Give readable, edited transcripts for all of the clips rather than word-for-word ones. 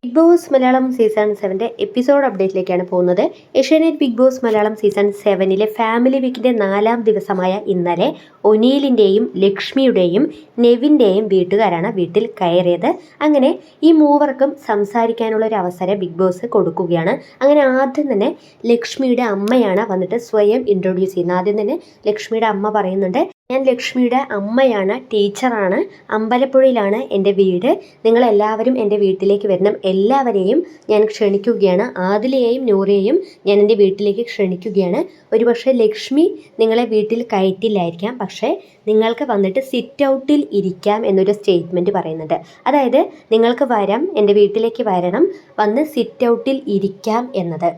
Big Boss Malayalam season 7 episode അപ്ഡേറ്റിലേക്കാണ് പോകുന്നത്. Asianet Bigg Boss Malayalam season 7 family വീക്കിൻ്റെ 4ാം ദിവസമായ ഇന്നലെ ഒനീലിൻ്റെയും ലക്ഷ്മിയുടെയും നെവിൻ്റെയും വീട്ടുകാരാണ് വീട്ടിൽ കയറിയത്. അങ്ങനെ ഈ മൂവർക്കും സംസാരിക്കാനുള്ള ഒരു അവസരം ബിഗ് ബോസ് കൊടുക്കുകയാണ്. അങ്ങനെ ആദ്യം തന്നെ ലക്ഷ്മിയുടെ അമ്മയാണ് വന്നിട്ട് സ്വയം ഇൻട്രൊഡ്യൂസ് ചെയ്യുന്നത്. ആദ്യം തന്നെ ലക്ഷ്മിയുടെ അമ്മ പറയുന്നുണ്ട്, ഞാൻ ലക്ഷ്മിയുടെ അമ്മയാണ്, ടീച്ചറാണ്, അമ്പലപ്പുഴയിലാണ് എൻ്റെ വീട്, നിങ്ങളെല്ലാവരും എൻ്റെ വീട്ടിലേക്ക് വരണം, എല്ലാവരെയും ഞാൻ ക്ഷണിക്കുകയാണ്, ആദിലയെയും നൂറയെയും ഞാൻ എൻ്റെ വീട്ടിലേക്ക് ക്ഷണിക്കുകയാണ്. ഒരുപക്ഷെ ലക്ഷ്മി നിങ്ങളെ വീട്ടിൽ കയറ്റില്ലായിരിക്കാം, പക്ഷേ നിങ്ങൾക്ക് വന്നിട്ട് സിറ്റ് ഔട്ടിൽ ഇരിക്കാം എന്നൊരു സ്റ്റേറ്റ്മെൻറ്റ് പറയുന്നുണ്ട്. അതായത് നിങ്ങൾക്ക് വരാം, എൻ്റെ വീട്ടിലേക്ക് വരണം, വന്ന് സിറ്റ് ഔട്ടിൽ ഇരിക്കാം എന്നത്.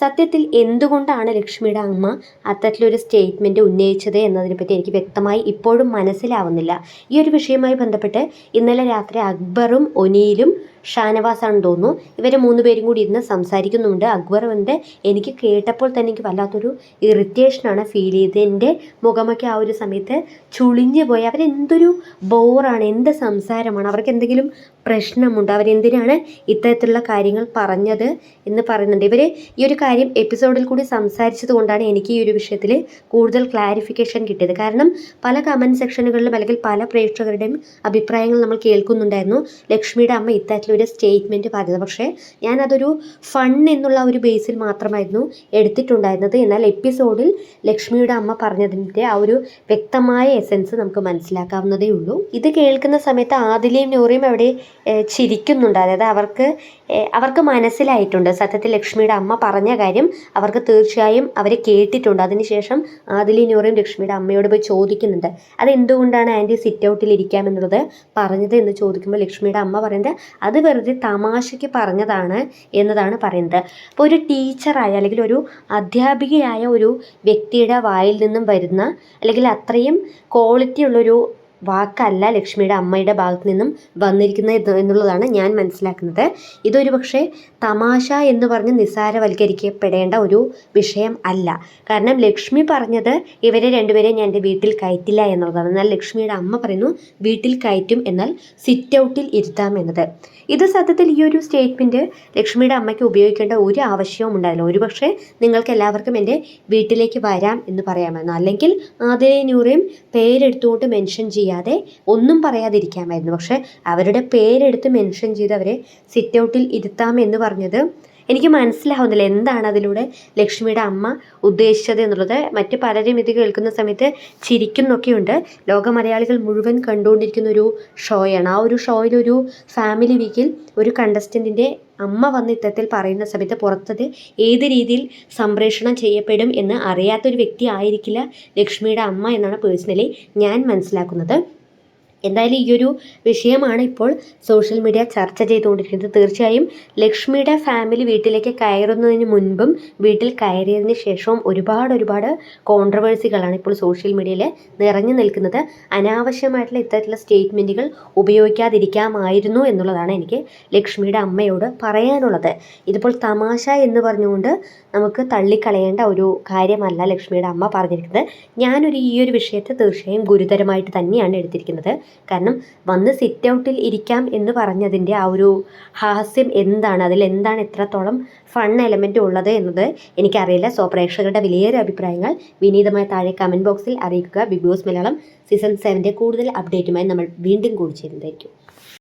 സത്യത്തിൽ എന്തുകൊണ്ടാണ് ലക്ഷ്മിയുടെ അമ്മ അത്തരത്തിലൊരു സ്റ്റേറ്റ്മെൻറ്റ് ഉന്നയിച്ചത് എന്നതിനെപ്പറ്റി എനിക്ക് വ്യക്തമായി ഇപ്പോഴും മനസ്സിലാവുന്നില്ല. ഈ ഒരു വിഷയവുമായി ബന്ധപ്പെട്ട് ഇന്നലെ രാത്രി അക്ബറും ഒനീലും ഷാനവാസാണെന്ന് തോന്നുന്നു, ഇവർ 3 പേരും കൂടി ഇരുന്ന് സംസാരിക്കുന്നുണ്ട്. അക്ബർ വന്നിട്ട് എനിക്ക് കേട്ടപ്പോൾ തന്നെ എനിക്ക് വല്ലാത്തൊരു ഇറിറ്റേഷനാണ് ഫീൽ ചെയ്തത്. എൻ്റെ മുഖമൊക്കെ ആ ഒരു സമയത്ത് ചുളിഞ്ഞു പോയി. അവരെന്തൊരു ബോറാണ്, എന്ത് സംസാരമാണ്, അവർക്ക് എന്തെങ്കിലും പ്രശ്നമുണ്ട്, അവരെന്തിനാണ് ഇത്തരത്തിലുള്ള കാര്യങ്ങൾ പറഞ്ഞത് എന്ന് പറയുന്നുണ്ട്. ഇവർ ഈ ഒരു കാര്യം എപ്പിസോഡിൽ കൂടി സംസാരിച്ചത് കൊണ്ടാണ് എനിക്ക് ഈ ഒരു വിഷയത്തിൽ കൂടുതൽ ക്ലാരിഫിക്കേഷൻ കിട്ടിയത്. കാരണം പല കമൻറ്റ് സെക്ഷനുകളിലും അല്ലെങ്കിൽ പല പ്രേക്ഷകരുടെയും അഭിപ്രായങ്ങൾ നമ്മൾ കേൾക്കുന്നുണ്ടായിരുന്നു, ലക്ഷ്മിയുടെ അമ്മ ഇത്തരത്തിലൊരു സ്റ്റേറ്റ്മെൻറ്റ് പറഞ്ഞത്. പക്ഷേ ഞാനതൊരു ഫൺ എന്നുള്ള ഒരു ബേസിൽ മാത്രമായിരുന്നു എടുത്തിട്ടുണ്ടായിരുന്നത്. എന്നാൽ എപ്പിസോഡിൽ ലക്ഷ്മിയുടെ അമ്മ പറഞ്ഞതിൻ്റെ ആ ഒരു വ്യക്തമായ എസൻസ് നമുക്ക് മനസ്സിലാക്കാവുന്നതേ ഉള്ളൂ. ഇത് കേൾക്കുന്ന സമയത്ത് ആദിലയും നൂറയും അവിടെ ചിരിക്കുന്നുണ്ട്. അതായത് അവർക്ക് മനസ്സിലായിട്ടുണ്ട് സത്യത്തിൽ ലക്ഷ്മിയുടെ അമ്മ പറഞ്ഞ കാര്യം അവർക്ക് തീർച്ചയായും അവർ കേട്ടിട്ടുണ്ട്. അതിനുശേഷം ആദിലയും നൂറയും ലക്ഷ്മിയുടെ അമ്മയോട് പോയി ചോദിക്കുന്നുണ്ട്, അതെന്തുകൊണ്ടാണ് ആൻറ്റി സിറ്റ് ഔട്ടിൽ ഇരിക്കാമെന്നുള്ളത് പറഞ്ഞത് എന്ന് ചോദിക്കുമ്പോൾ ലക്ഷ്മിയുടെ അമ്മ പറയുന്നത് അത് വെറുതെ തമാശയ്ക്ക് പറഞ്ഞതാണ് എന്നതാണ് പറയുന്നത്. അപ്പോൾ ഒരു ടീച്ചറായ അല്ലെങ്കിൽ ഒരു അധ്യാപികയായ ഒരു വ്യക്തിയുടെ വായിൽ നിന്നും വരുന്ന അല്ലെങ്കിൽ അത്രയും ക്വാളിറ്റി ഉള്ളൊരു വാക്കല്ല ലക്ഷ്മിയുടെ അമ്മയുടെ ഭാഗത്ത് നിന്നും വന്നിരിക്കുന്നത് എന്നുള്ളതാണ് ഞാൻ മനസ്സിലാക്കുന്നത്. ഇതൊരു പക്ഷേ തമാശ എന്ന് പറഞ്ഞ് നിസ്സാരവൽക്കരിക്കപ്പെടേണ്ട ഒരു വിഷയം അല്ല. കാരണം ലക്ഷ്മി പറഞ്ഞത് ഇവരെ രണ്ടുപേരെയും ഞാൻ എൻ്റെ വീട്ടിൽ കയറ്റില്ല എന്നുള്ളതാണ്. എന്നാൽ ലക്ഷ്മിയുടെ അമ്മ പറയുന്നു വീട്ടിൽ കയറ്റും, എന്നാൽ സിറ്റ് ഔട്ടിൽ ഇരുത്താം എന്നത്. ഇത് സത്യത്തിൽ ഈ ഒരു സ്റ്റേറ്റ്മെൻറ്റ് ലക്ഷ്മിയുടെ അമ്മയ്ക്ക് ഉപയോഗിക്കേണ്ട ഒരു ആവശ്യവും ഉണ്ടായില്ല. ഒരുപക്ഷെ നിങ്ങൾക്ക് എല്ലാവർക്കും എൻ്റെ വീട്ടിലേക്ക് വരാം എന്ന് പറയാമായിരുന്നു, അല്ലെങ്കിൽ ആദിലയും നൂറയും പേരെടുത്തുകൊണ്ട് മെൻഷൻ ചെയ്യാതെ ഒന്നും പറയാതിരിക്കാമായിരുന്നു. പക്ഷേ അവരുടെ പേരെടുത്ത് മെൻഷൻ ചെയ്ത് അവരെ സിറ്റ് ഔട്ടിൽ ഇരുത്താമെന്ന് പറഞ്ഞത് എനിക്ക് മനസ്സിലാവുന്നില്ല. എന്താണ് അതിലൂടെ ലക്ഷ്മിയുടെ അമ്മ ഉദ്ദേശിച്ചത് എന്നുള്ളത്. മറ്റ് പലരും ഇത് കേൾക്കുന്ന സമയത്ത് ചിരിക്കുന്നൊക്കെയുണ്ട്. ലോക മലയാളികൾ മുഴുവൻ കണ്ടുകൊണ്ടിരിക്കുന്ന ഒരു ഷോയാണ്. ആ ഒരു ഷോയിലൊരു ഫാമിലി വീക്കിൽ ഒരു കണ്ടസ്റ്റൻറ്റിൻ്റെ അമ്മ വന്ന് ഇത്തരത്തിൽ പറയുന്ന സമയത്ത് പുറത്തത് ഏത് രീതിയിൽ സംപ്രേഷണം ചെയ്യപ്പെടും എന്ന് അറിയാത്തൊരു വ്യക്തി ആയിരിക്കില്ല ലക്ഷ്മിയുടെ അമ്മ എന്നാണ് പേഴ്സണലി ഞാൻ മനസ്സിലാക്കുന്നത്. എന്തായാലും ഈ ഒരു വിഷയമാണ് ഇപ്പോൾ സോഷ്യൽ മീഡിയ ചർച്ച ചെയ്തുകൊണ്ടിരിക്കുന്നത്. തീർച്ചയായും ലക്ഷ്മിയുടെ ഫാമിലി വീട്ടിലേക്ക് കയറുന്നതിന് മുൻപും വീട്ടിൽ കയറിയതിന് ശേഷവും ഒരുപാട് കോൺട്രവേഴ്സികളാണ് ഇപ്പോൾ സോഷ്യൽ മീഡിയയിൽ നിറഞ്ഞു നിൽക്കുന്നത്. അനാവശ്യമായിട്ടുള്ള ഇത്തരത്തിലുള്ള സ്റ്റേറ്റ്മെൻറ്റുകൾ ഉപയോഗിക്കാതിരിക്കാമായിരുന്നു എന്നുള്ളതാണ് എനിക്ക് ലക്ഷ്മിയുടെ അമ്മയോട് പറയാനുള്ളത്. ഇതിപ്പോൾ തമാശ എന്ന് പറഞ്ഞുകൊണ്ട് നമുക്ക് തള്ളിക്കളയേണ്ട ഒരു കാര്യമല്ല ലക്ഷ്മിയുടെ അമ്മ പറഞ്ഞിരിക്കുന്നത്. ഈ ഒരു വിഷയത്തെ തീർച്ചയായും ഗുരുതരമായിട്ട് തന്നെയാണ് എടുത്തിരിക്കുന്നത്. കാരണം വന്ന് സിറ്റ് ഔട്ടിൽ ഇരിക്കാം എന്ന് പറഞ്ഞതിൻ്റെ ആ ഒരു ഹാസ്യം എന്താണ്, അതിലെന്താണ് എത്രത്തോളം ഫൺ എലമെൻ്റ് ഉള്ളത് എന്നത് എനിക്കറിയില്ല. സോ പ്രേക്ഷകരുടെ വിലയേറിയ അഭിപ്രായങ്ങൾ വിനീതമായ താഴെ കമൻറ്റ് ബോക്സിൽ അറിയിക്കുക. ബിഗ് ബോസ് മലയാളം സീസൺ 7 കൂടുതൽ അപ്ഡേറ്റുമായി നമ്മൾ വീണ്ടും കൂടി ചേരുന്നതായിരിക്കും.